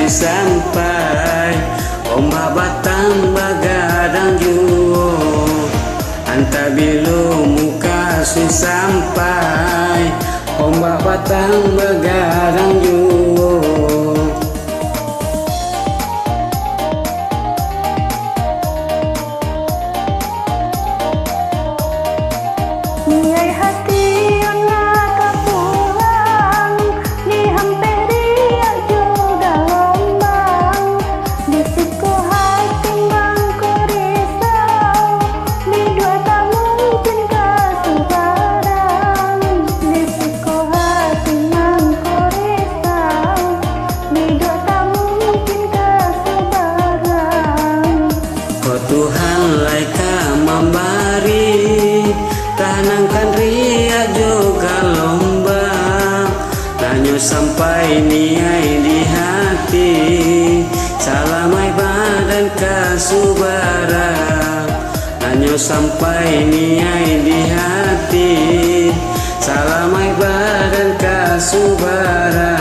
sampai ombak batang bagadang juo anta bilu muka su sampai ombak batang bagadang juo. Niai hati nak pulang, dihampiri juga lombang. Di siku hati mangku risau, di dua tak mungkin kesubaran. Di siku hati mangku risau, di dua tak mungkin kesubaran. Oh Tuhan laika memberi tanangkan ria juga lomba tanyo sampai niai di hati salamai badan kasubara tanyo sampai niai di hati salamai badan kasubara.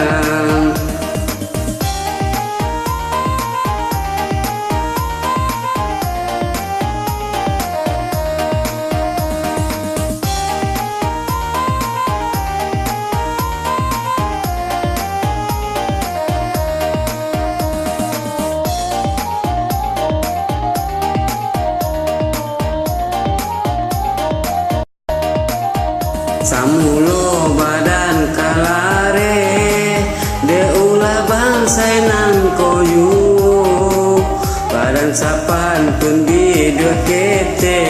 Samulo badan kalare de ulah bangsai nang koyu badan sapan pun di dua kete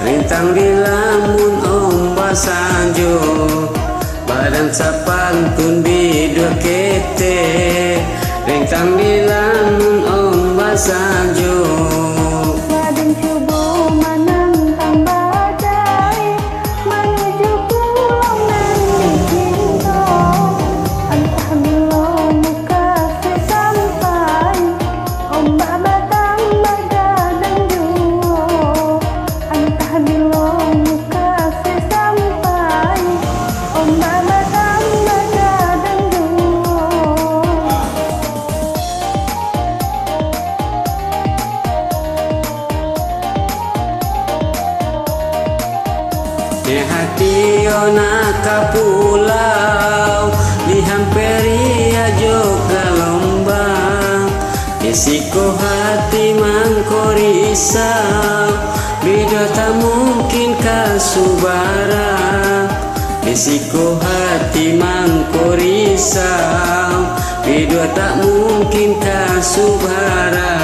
rintang di lamun ombak sanjo badan sapan pun di dua kete rintang di lamun ombak sanjo. Badan subuh menentang badai menuju pulau nan cinta. Entah bila muka sampai ombak batang bagadang juo. Entah bila muka sampai ombak batang bagadang juo. Di hati nak pulau dihampiri juga lombang risiko hati mangko risau bida tak mungkin kasubara risiko hati mangko risau bida tak mungkin kasubara.